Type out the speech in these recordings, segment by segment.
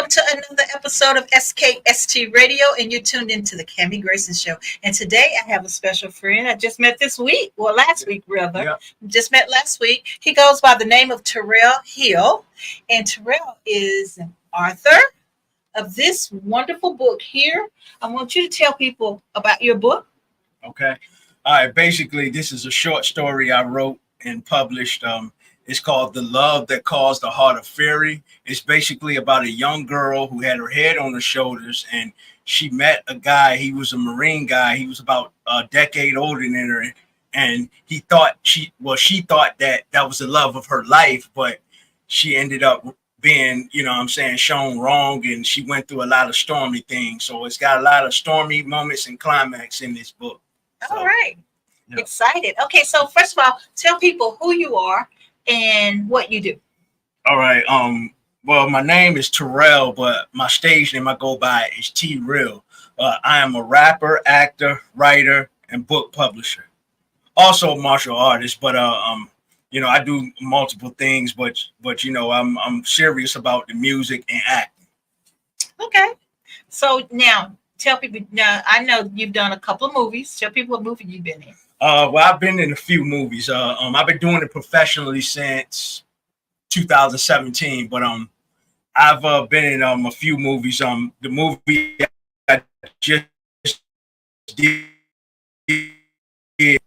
welcome to another episode of SKST Radio, and you're tuned into the Cammie Grayson Show. And today I have a special friend I just met this week, well, last week, rather. Yeah. Just met last week. He goes by the name of Terrell Hill, and Terrell is an author of this wonderful book here. I want you to tell people about your book. Okay. All right. Basically, this is a short story I wrote and published. It's called The Love That Caused the Heart of Fury. It's basically about a young girl who had her head on her shoulders, and she met a guy. He was a Marine guy. He was about a decade older than her, and she thought that was the love of her life, but she ended up being, shown wrong, and she went through a lot of stormy things. So it's got a lot of stormy moments and climax in this book. All right. Yeah. Excited. Okay, so first of all, tell people who you are and what you do. All right. Well, my name is Terrell, but my stage name I go by is T-Real. I am a rapper, actor, writer, and book publisher. Also a martial artist, but I do multiple things, but I'm serious about the music and acting. Okay. So now tell people. Now I know you've done a couple of movies. Tell people what movie you've been in. Well, I've been in a few movies. I've been doing it professionally since 2017, but I've been in a few movies. The movie I just did,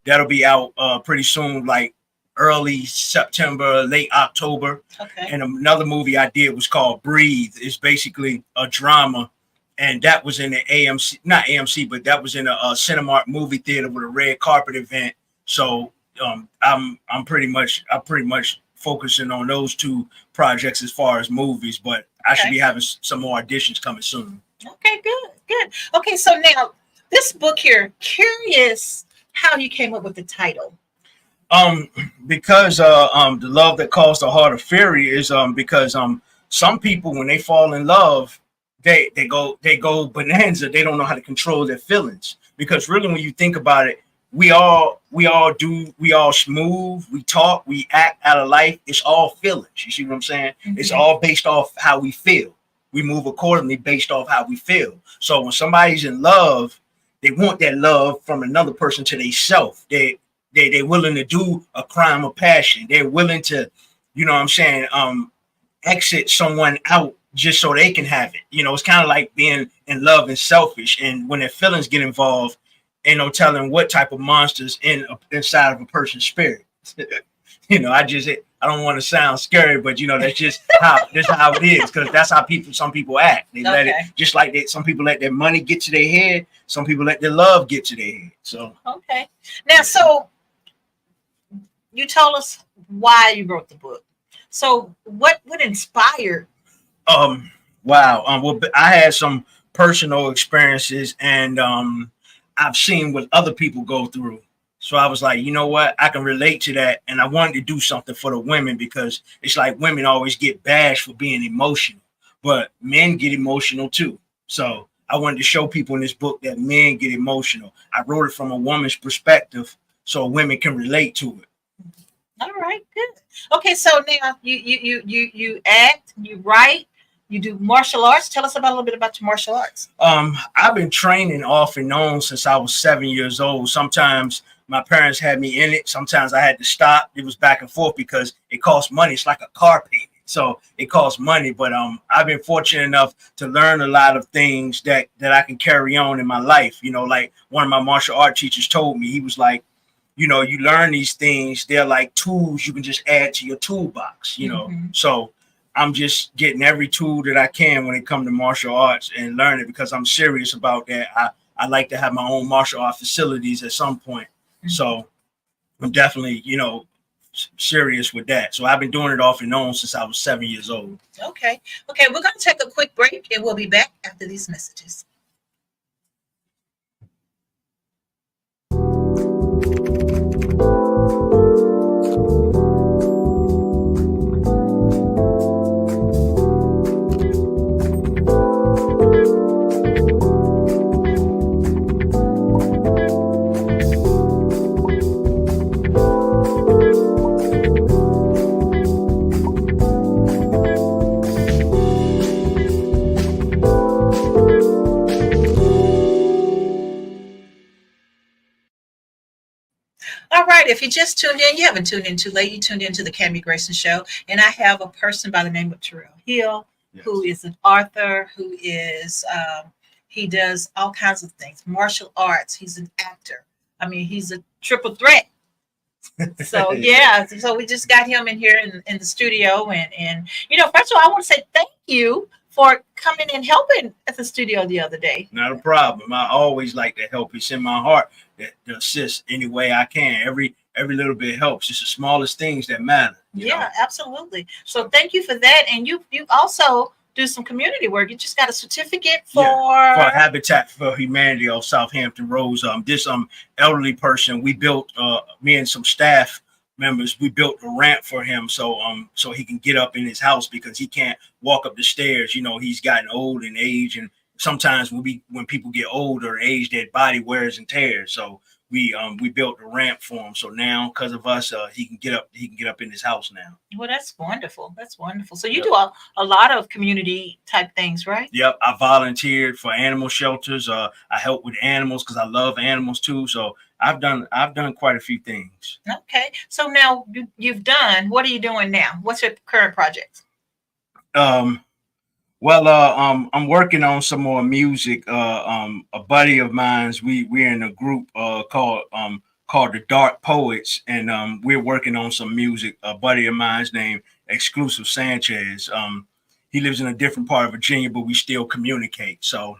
that'll be out pretty soon, like early September, late October. Okay. And another movie I did was called Breathe. It's basically a drama. And that was in the AMC, not AMC, but that was in a Cinemark movie theater with a red carpet event. So I'm pretty much focusing on those two projects as far as movies, but I should be having some more auditions coming soon. Okay, good. Okay, so now this book here, curious how you came up with the title. Because The Love That Caused the Heart of Fury is because some people, when they fall in love, they go bonanza. They don't know how to control their feelings, because really, when you think about it, we all smooth, we talk, we act out of life. It's all feelings. You see what I'm saying? Mm-hmm. It's all based off how we feel. We move accordingly based off how we feel. So when somebody's in love, they want that love from another person to themselves. They're willing to do a crime of passion. They're willing to, exit someone out just so they can have it. It's kind of like being in love and selfish. And when their feelings get involved, ain't no telling what type of monsters inside of a person's spirit. I don't want to sound scary, but that's just how it is, because that's how some people act. They let it, just like that. Some people let their money get to their head. Some people let their love get to their head. So okay. Now, so you told us why you wrote the book. So what inspired? Wow. Well, I had some personal experiences, and I've seen what other people go through. So I was like, you know what? I can relate to that. And I wanted to do something for the women, because it's like women always get bashed for being emotional, but men get emotional too. So I wanted to show people in this book that men get emotional. I wrote it from a woman's perspective so women can relate to it. All right, good. Okay, so now you act, you write, you do martial arts. Tell us a little bit about your martial arts. I've been training off and on since I was 7 years old. Sometimes my parents had me in it. Sometimes I had to stop. It was back and forth because it costs money. It's like a car payment. So it costs money. But I've been fortunate enough to learn a lot of things that I can carry on in my life. Like one of my martial art teachers told me, he was like, you learn these things. They're like tools you can just add to your toolbox, Mm-hmm. So I'm just getting every tool that I can when it comes to martial arts and learn it, because I'm serious about that. I like to have my own martial art facilities at some point. Mm-hmm. So I'm definitely, serious with that. So I've been doing it off and on since I was 7 years old. Okay. We're going to take a quick break, and we'll be back after these messages. All right. If you just tuned in, you haven't tuned in too late. You tuned into the Cammy Grayson Show. And I have a person by the name of Terrell Hill, Yes. who is an author, he does all kinds of things, martial arts. He's an actor. I mean, he's a triple threat. So, yeah. So we just got him in here in the studio. And, first of all, I want to say thank you for coming and helping at the studio the other day. Not a problem. I always like to help. It's in my heart to assist any way I can. Every little bit helps. It's the smallest things that matter. Yeah, know? Absolutely. So thank you for that. And you also do some community work. You just got a certificate for Habitat for Humanity of Southampton Roads. This elderly person, we built me and some staff members, we built a ramp for him so he can get up in his house because he can't walk up the stairs. He's gotten old in age, and sometimes when people get older in age, their body wears and tears. So we built a ramp for him. So now, because of us, he can get up in his house now. Well, that's wonderful. That's wonderful. So you do a lot of community type things, right? Yep. I volunteered for animal shelters. I help with animals because I love animals too. So I've done quite a few things. Okay. So now you've done. What are you doing now? What's your current project? Well, I'm working on some more music. A buddy of mine's, we're in a group called the Dark Poets, and we're working on some music. A buddy of mine's named Exclusive Sanchez. He lives in a different part of Virginia, but we still communicate. So,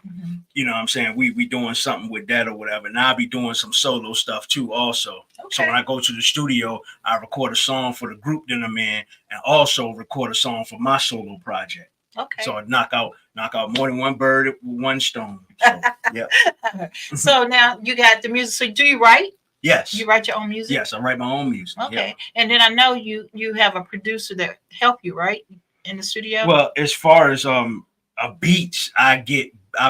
you know what I'm saying? We doing something with that or whatever. And I'll be doing some solo stuff too also. Okay. So when I go to the studio, I record a song for the group that I'm in and also record a song for my solo project. Okay. So I knock out more than one bird with one stone. So, yeah. So now you got the music. So do you write? Yes. You write your own music? Yes, I write my own music. Okay. Yeah. And then I know you have a producer that help you, right? In the studio? Well, as far as beats, I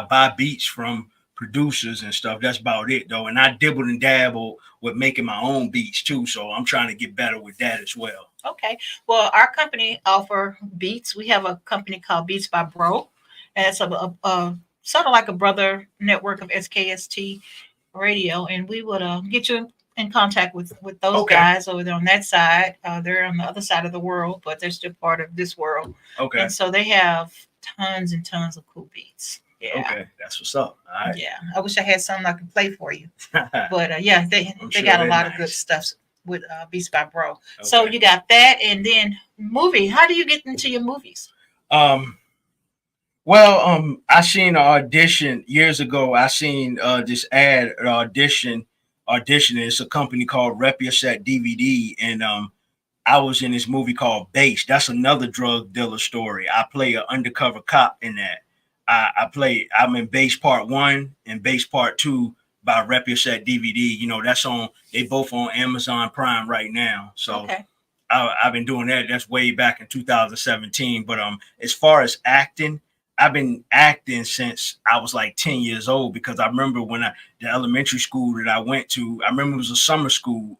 buy beats from producers and stuff. That's about it though. And I dibble and dabble with making my own beats too. So I'm trying to get better with that as well. Okay. Well, our company offer beats. We have a company called Beats by Bro. And it's a sort of like a brother network of SKST radio. And we would get you in contact with those guys over there on that side. They're on the other side of the world, but they're still part of this world. Okay. And so they have tons and tons of cool beats. Yeah. Okay, that's what's up. All right. Yeah. I wish I had something I could play for you. But yeah, they got a lot of good stuff with Beats by Bro. Okay. So you got that, and then movie. How do you get into your movies? Well, I seen an audition years ago. I seen this ad, audition. It's a company called Rep Your Set DVD, and I was in this movie called Base. That's another drug dealer story. I play an undercover cop in that. I'm in Base Part 1 and Base Part 2 by Rep Your Set DVD. That's they both on Amazon Prime right now. So I've been doing that. That's way back in 2017. But as far as acting, I've been acting since I was like 10 years old, because I remember when the elementary school that I went to, I remember it was a summer school.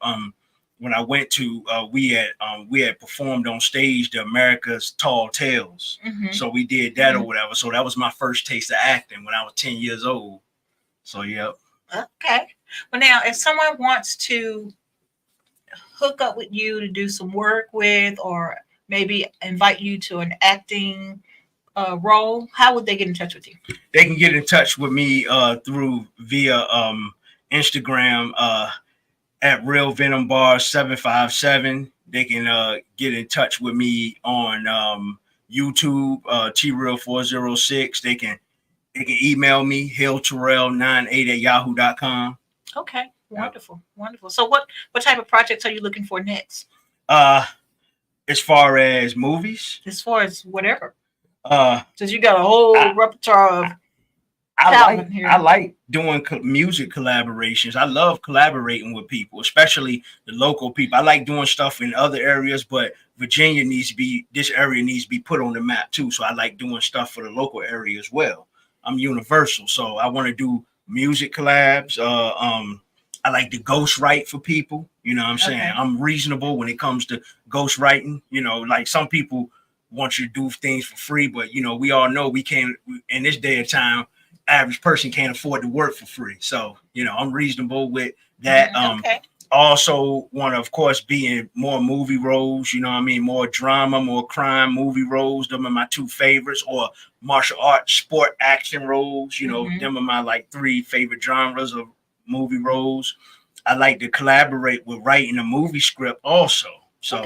When I went to, we had performed on stage the America's Tall Tales. Mm-hmm. So we did that or whatever. So that was my first taste of acting when I was 10 years old. So, yeah. Okay. Well, now, if someone wants to hook up with you to do some work with, or maybe invite you to an acting role, how would they get in touch with you? They can get in touch with me via Instagram at Real Venom Bar 757. They can get in touch with me on YouTube, TReal406. They can email me, hillterrell98@yahoo.com. Okay, wonderful, wonderful. So what type of projects are you looking for next? As far as movies? As far as whatever. Since you got a whole repertoire of I like doing music collaborations. I love collaborating with people, especially the local people. I like doing stuff in other areas, but Virginia this area needs to be put on the map too. So I like doing stuff for the local area as well. I'm universal, so I want to do music collabs. I like to ghostwrite for people. You know what I'm saying? Okay. I'm reasonable when it comes to ghostwriting. Like some people want you to do things for free, but we all know we can't in this day and time. Average person can't afford to work for free. So, I'm reasonable with that. also want to, of course, be in more movie roles, you know what I mean? More drama, more crime movie roles. Them are my two favorites, or martial arts, sport, action roles. You know, them are my like three favorite genres of movie roles. I like to collaborate with writing a movie script also. So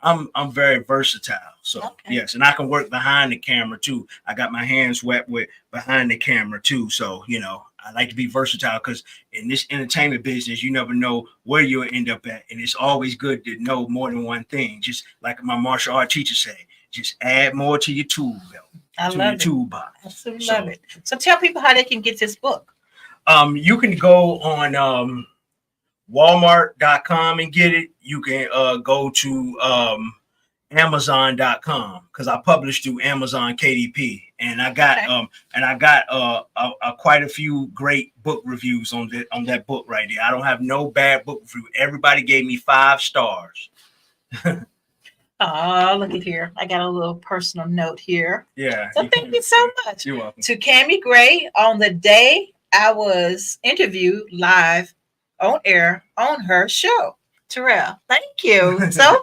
I'm very versatile. So yes, and I can work behind the camera too. I got my hands wet with behind the camera too. So, you know, I like to be versatile because in this entertainment business, you never know where you'll end up at. And it's always good to know more than one thing. Just like my martial art teacher said, just add more to your tool belt. I love it. Toolbox. Absolutely love it. So tell people how they can get this book. You can go on Walmart.com and get it. You can go to Amazon.com because I published through Amazon KDP, and I got quite a few great book reviews on that book right there. I don't have no bad book review. Everybody gave me 5 stars. Oh, look at here. I got a little personal note here. Yeah. So thank you so much. You're welcome. To Cammie Gray, on the day I was interviewed live on air on her show. Terrell, thank you so very much.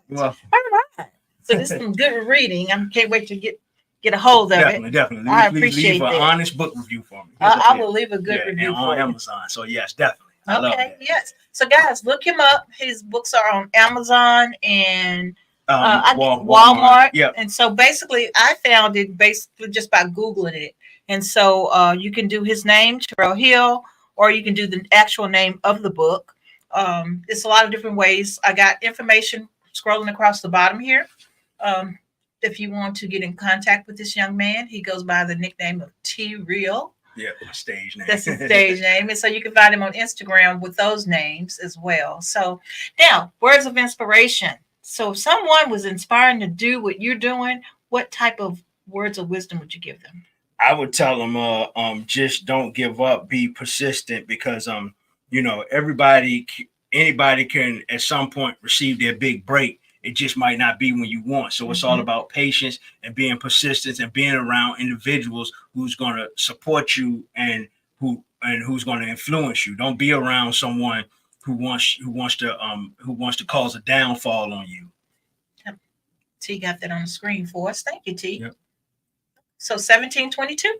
Well, all right. So this is some good reading. I can't wait to get a hold of it. Definitely. I appreciate leave an honest book review for me. I will leave a good review on Amazon. So yes, definitely. I love that. Yes. So guys, look him up. His books are on Amazon and Walmart. Yep. And so basically, I found it basically just by Googling it. And so you can do his name, Terrell Hill, or you can do the actual name of the book. It's a lot of different ways. I got information scrolling across the bottom here. If you want to get in contact with this young man, he goes by the nickname of T-Real. Yeah, my stage name. That's his stage name. And so you can find him on Instagram with those names as well. So now, words of inspiration. So if someone was inspiring to do what you're doing, what type of words of wisdom would you give them? I would tell them, just don't give up, be persistent, because, you know, anybody can at some point receive their big break. It just might not be when you want. So it's all about patience and being persistent and being around individuals who's going to support you and who's going to influence you. Don't be around someone who wants to cause a downfall on you. Yep. T got that on the screen for us. Thank you, T. Yep. So 1722.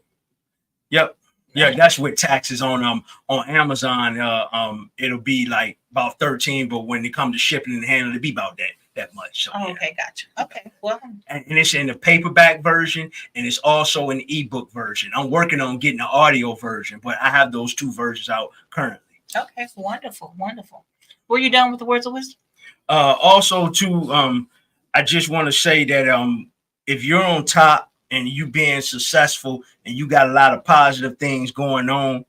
Yep. Yeah, that's with taxes on Amazon. It'll be like about 13, but when it comes to shipping and handling, it'll be about that much. So, okay, gotcha. Okay, well, and it's in the paperback version, and it's also an ebook version. I'm working on getting the audio version, but I have those 2 versions out currently. Okay, wonderful. Were you done with the words of wisdom? Also, too, I just want to say that if you're on top and you being successful and you got a lot of positive things going on,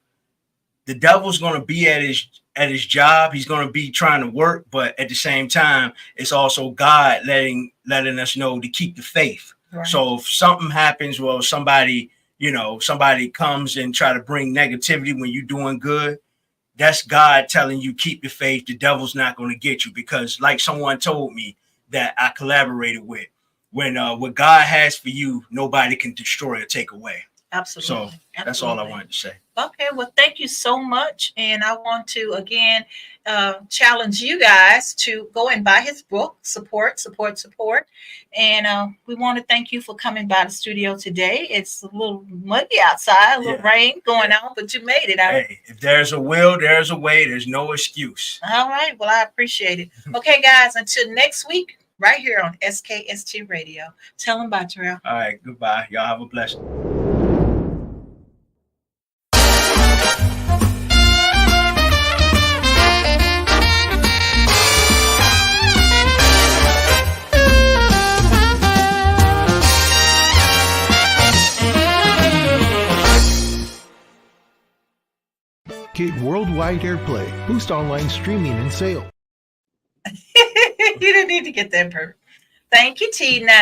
the devil's going to be at his job. He's going to be trying to work, but at the same time, it's also God letting us know to keep the faith. Right. So if something happens, well, somebody comes and try to bring negativity when you're doing good, that's God telling you keep the faith. The devil's not going to get you, because like someone told me that I collaborated with, when what God has for you, nobody can destroy or take away. Absolutely. So that's all I wanted to say. Okay, well, thank you so much. And I want to, again, challenge you guys to go and buy his book, support. And we want to thank you for coming by the studio today. It's a little muggy outside, a little rain going on, but you made it out. Hey, if there's a will, there's a way. There's no excuse. All right. Well, I appreciate it. Okay, guys, until next week, right here on SKST Radio. Tell them bye, Terrell. All right, goodbye. Y'all have a blessing. Get worldwide airplay. Boost online streaming and sales. You didn't need to get that perfect. Thank you, Tina.